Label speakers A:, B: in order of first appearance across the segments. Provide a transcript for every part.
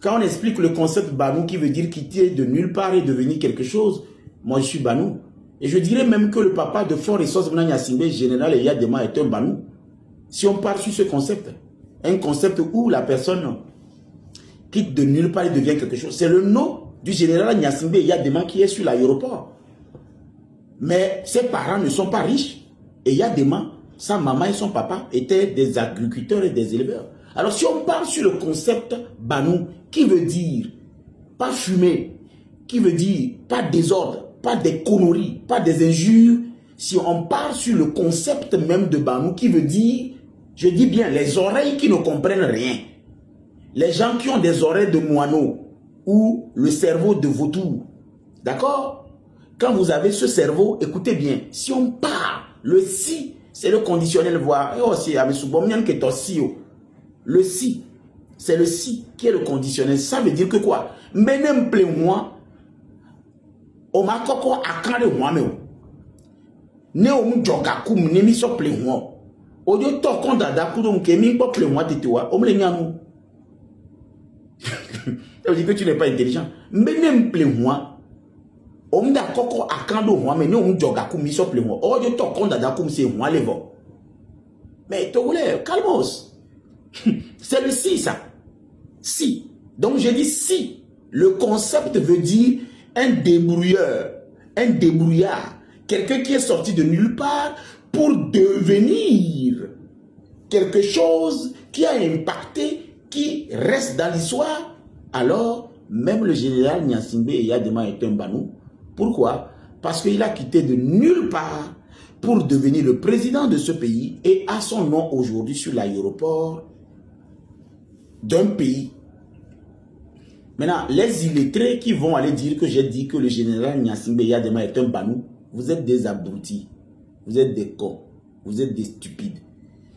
A: Quand on explique le concept Banou qui veut dire quitter de nulle part et devenir quelque chose, moi je suis Banou. Et je dirais même que le papa de Fort Ressources Nyasimbe, général Eyadema, est un Banou. Si on part sur ce concept, un concept où la personne quitte de nulle part et devient quelque chose, c'est le nom du général Nyasimbe Eyadema qui est sur l'aéroport. Mais ses parents ne sont pas riches. Eyadema, sa maman et son papa étaient des agriculteurs et des éleveurs. Alors si on part sur le concept Banou, qui veut dire pas fumer, qui veut dire pas désordre, pas des conneries, pas des injures, si on part sur le concept même de Banou, qui veut dire, je dis bien, les oreilles qui ne comprennent rien, les gens qui ont des oreilles de moineau ou le cerveau de vautour, d'accord? Quand vous avez ce cerveau, écoutez bien, si on part, le si, c'est le conditionnel, voir, le si, c'est le si qui est le conditionnel. Ça veut dire que quoi? Menem moi, on m'a koko akande moi me. Ne o mjoga kum ne mi so ple moi. O yo to kon dada ku donc mi po ple moi tetewa, o me le nyamu. Ça veut dire que tu n'es pas intelligent. Menem ple moi. O mda koko akande moi me ne o mjoga kum mi so ple moi. O yo to kon dada kum c'est moi levo. Mais to voulez, calmos. C'est le si, ça. Si. Donc, je dis si. Le concept veut dire un débrouilleur, un débrouillard. Quelqu'un qui est sorti de nulle part pour devenir quelque chose qui a impacté, qui reste dans l'histoire. Alors, même le général Nyasimbe Eyadema est un Banou. Pourquoi? Parce qu'il a quitté de nulle part pour devenir le président de ce pays et a son nom aujourd'hui sur l'aéroport d'un pays. Maintenant, les illettrés qui vont aller dire que j'ai dit que le général Nyasimbe Eyadema est un Banou, vous êtes des abrutis, vous êtes des cons, vous êtes des stupides.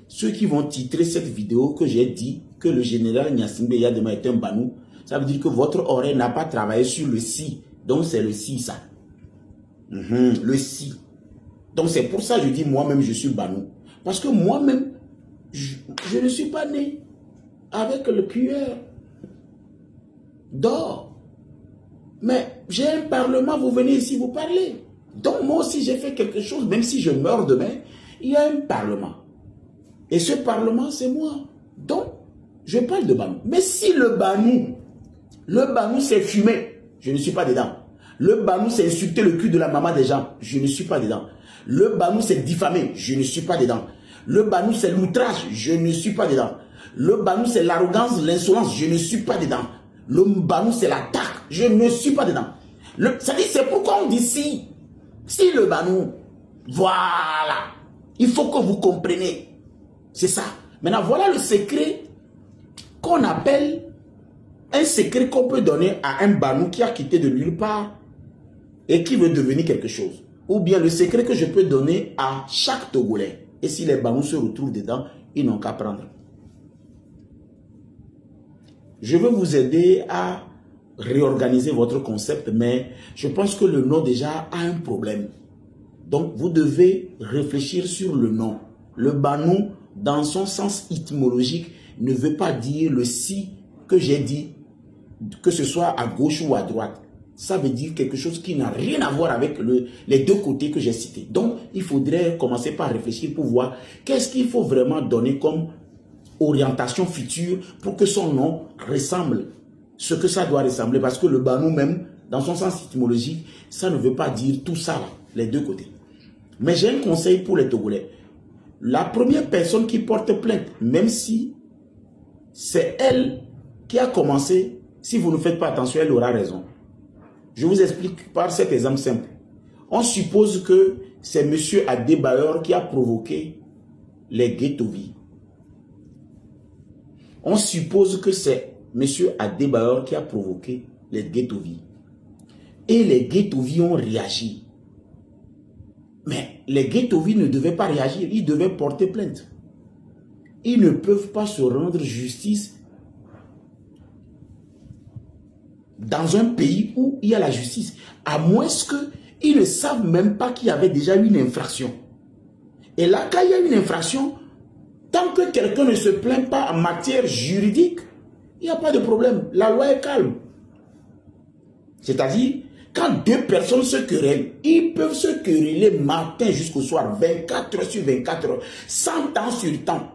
A: Ceux qui vont titrer cette vidéo que j'ai dit que le général Nyasimbe Eyadema est un Banou, ça veut dire que votre oreille n'a pas travaillé sur le si. Donc c'est le si, ça. Le si. Donc c'est pour ça que je dis moi-même je suis Banou. Parce que moi-même, je ne suis pas né avec le cuillère d'or. Mais j'ai un parlement, vous venez ici vous parler. Donc moi aussi j'ai fait quelque chose, même si je meurs demain, il y a un parlement. Et ce parlement c'est moi. Donc je parle de Banou. Mais si le Banou c'est fumer, je ne suis pas dedans. Le Banou c'est insulter le cul de la maman des gens, je ne suis pas dedans. Le Banou c'est diffamer, je ne suis pas dedans. Le Banou c'est l'outrage, je ne suis pas dedans. Le Banou c'est l'arrogance, l'insolence, je ne suis pas dedans. Le Banou c'est l'attaque, je ne suis pas dedans. Ça dit, c'est pourquoi on dit si. Si le Banou, voilà. Il faut que vous compreniez. C'est ça. Maintenant, voilà le secret qu'on appelle un secret qu'on peut donner à un Banou qui a quitté de nulle part et qui veut devenir quelque chose. Ou bien le secret que je peux donner à chaque Togolais. Et si les Banous se retrouvent dedans, ils n'ont qu'à prendre. Je veux vous aider à réorganiser votre concept, mais je pense que le nom déjà a un problème. Donc, vous devez réfléchir sur le nom. Le Banou, dans son sens étymologique, ne veut pas dire le si que j'ai dit, que ce soit à gauche ou à droite. Ça veut dire quelque chose qui n'a rien à voir avec les deux côtés que j'ai cités. Donc, il faudrait commencer par réfléchir pour voir qu'est-ce qu'il faut vraiment donner comme orientation future pour que son nom ressemble ce que ça doit ressembler. Parce que le Banou même, dans son sens étymologique, ça ne veut pas dire tout ça, là, les deux côtés. Mais j'ai un conseil pour les Togolais. La première personne qui porte plainte, même si c'est elle qui a commencé, si vous ne faites pas attention, elle aura raison. Je vous explique par cet exemple simple. On suppose que c'est M. Adebayor qui a provoqué les ghetto-vies. On suppose que c'est M. Adebayor qui a provoqué les ghetto-vies. Et les ghetto-vies ont réagi. Mais les ghetto-vies ne devaient pas réagir, ils devaient porter plainte. Ils ne peuvent pas se rendre justice dans un pays où il y a la justice, à moins qu'ils ne savent même pas qu'il y avait déjà une infraction. Et là, quand il y a une infraction, tant que quelqu'un ne se plaint pas en matière juridique, Il n'y a pas de problème. La loi est calme. C'est-à-dire, quand deux personnes se querellent, ils peuvent se quereller matin jusqu'au soir, 24 heures sur 24 heures, 100 ans sur temps.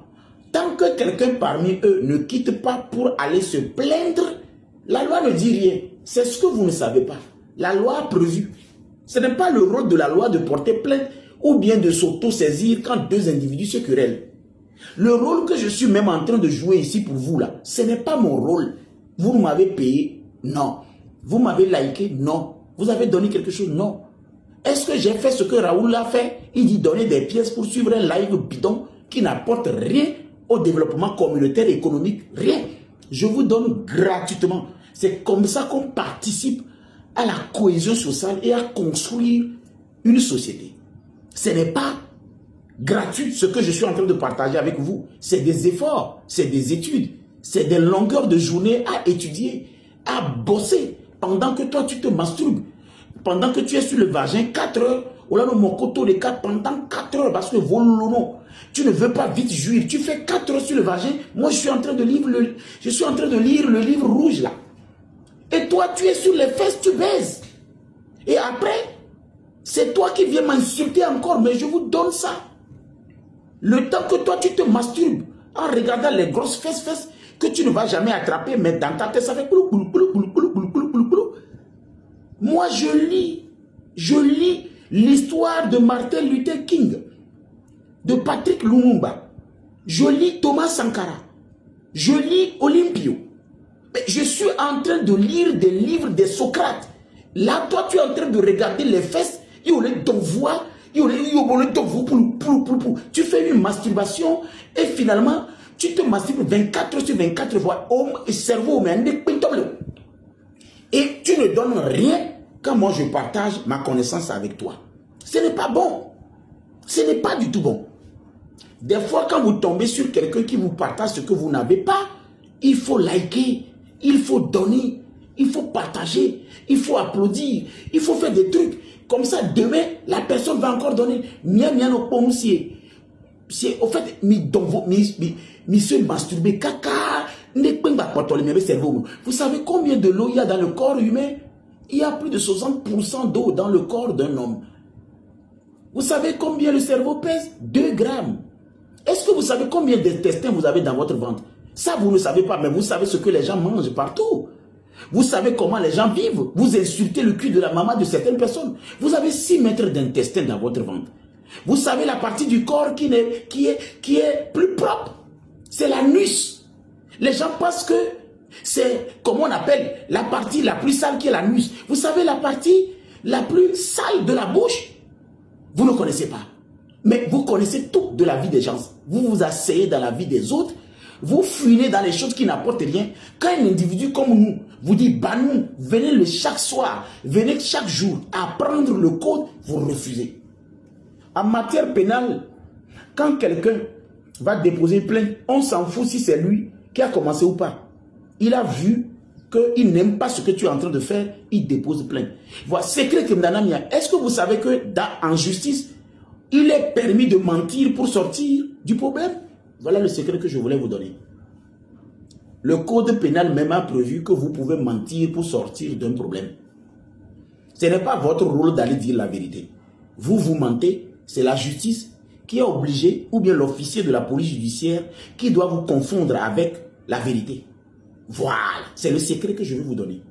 A: Tant que quelqu'un parmi eux ne quitte pas pour aller se plaindre, la loi ne dit rien. C'est ce que vous ne savez pas. La loi a prévu. Ce n'est pas le rôle de la loi de porter plainte ou bien de s'auto-saisir quand deux individus se querellent. Le rôle que je suis même en train de jouer ici pour vous là, ce n'est pas mon rôle. Vous m'avez payé? Non. Vous m'avez liké? Non. Vous avez donné quelque chose? Non. Est-ce que j'ai fait ce que Raoul a fait? Il dit donner des pièces pour suivre un live bidon qui n'apporte rien au développement communautaire et économique. Rien. Je vous donne gratuitement. C'est comme ça qu'on participe à la cohésion sociale et à construire une société. Ce n'est pas gratuit ce que je suis en train de partager avec vous. C'est des efforts, c'est des études, c'est des longueurs de journée à étudier, à bosser pendant que toi tu te masturbes, pendant que tu es sur le vagin 4 heures, ou là mon coteau de 4 pendant 4 heures parce que tu ne veux pas vite jouir, tu fais 4 heures sur le vagin, moi je suis en train de lire le livre rouge là. Et toi tu es sur les fesses, tu baises. Et après, c'est toi qui viens m'insulter encore, mais je vous donne ça. Le temps que toi, tu te masturbes en regardant les grosses fesses que tu ne vas jamais attraper, mais dans ta tête, ça fait clou, clou, clou, clou, clou, clou, clou, clou, clou. Moi, je lis l'histoire de Martin Luther King, de Patrick Lumumba. Je lis Thomas Sankara. Je lis Olympio. Je suis en train de lire des livres de Socrate. Là, toi, tu es en train de regarder les fesses, et on les t'envoie. Tu fais une masturbation et finalement, tu te masturbes 24 heures sur 24 fois. Et tu ne donnes rien quand moi je partage ma connaissance avec toi. Ce n'est pas bon. Ce n'est pas du tout bon. Des fois, quand vous tombez sur quelqu'un qui vous partage ce que vous n'avez pas, il faut liker, il faut donner, il faut partager, il faut applaudir, il faut faire des trucs. Comme ça, demain, la personne va encore donner. C'est au fait, mi se masturber, caca, vous savez combien de l'eau il y a dans le corps humain? Il y a plus de 60% d'eau dans le corps d'un homme. Vous savez combien le cerveau pèse? 2 grammes. Est-ce que vous savez combien d'intestins vous avez dans votre ventre? Ça, vous ne savez pas, mais vous savez ce que les gens mangent partout. Vous savez comment les gens vivent. Vous insultez le cul de la maman de certaines personnes. Vous avez 6 mètres d'intestin dans votre ventre. Vous savez la partie du corps qui est plus propre. C'est l'anus. Les gens pensent que c'est, comment on appelle, la partie la plus sale qui est l'anus. Vous savez la partie la plus sale de la bouche? Vous ne connaissez pas. Mais vous connaissez tout de la vie des gens. Vous vous asseyez dans la vie des autres. Vous fouinez dans les choses qui n'apportent rien. Quand un individu comme nous vous dit, bah nous, venez chaque soir, venez chaque jour apprendre le code, vous refusez. En matière pénale, quand quelqu'un va déposer plainte, on s'en fout si c'est lui qui a commencé ou pas. Il a vu qu'il n'aime pas ce que tu es en train de faire, il dépose plainte. Voilà, secret que Mdanamia. Est-ce que vous savez que en justice, il est permis de mentir pour sortir du problème? Voilà le secret que je voulais vous donner. Le code pénal même a prévu que vous pouvez mentir pour sortir d'un problème. Ce n'est pas votre rôle d'aller dire la vérité. Vous mentez, c'est la justice qui est obligée, ou bien l'officier de la police judiciaire qui doit vous confondre avec la vérité. Voilà, c'est le secret que je vais vous donner.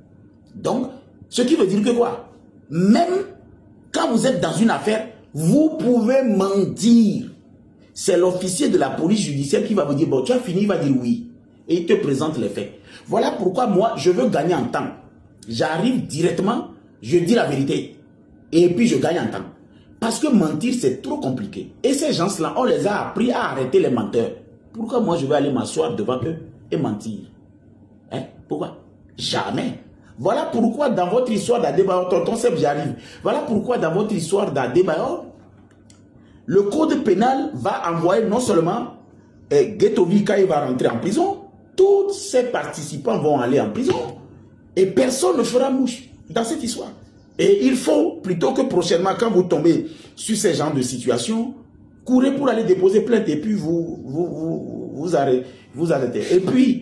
A: Donc, ce qui veut dire que quoi? Même quand vous êtes dans une affaire, vous pouvez mentir. C'est l'officier de la police judiciaire qui va vous dire, bon, tu as fini, il va dire oui. Et il te présente les faits. Voilà pourquoi moi, je veux gagner en temps. J'arrive directement, je dis la vérité. Et puis je gagne en temps. Parce que mentir, c'est trop compliqué. Et ces gens-là, on les a appris à arrêter les menteurs. Pourquoi moi, je vais aller m'asseoir devant eux et mentir? Hein? Pourquoi? Jamais. Voilà pourquoi dans votre histoire d'Adebayor, tonton Seb, j'arrive. Voilà pourquoi dans votre histoire d'Adebayor, le code pénal va envoyer non seulement Ghettovi quand il va rentrer en prison, tous ses participants vont aller en prison et personne ne fera mouche dans cette histoire. Et il faut, plutôt que prochainement, quand vous tombez sur ce genre de situation, courir pour aller déposer plainte et puis vous arrêtez. Et puis,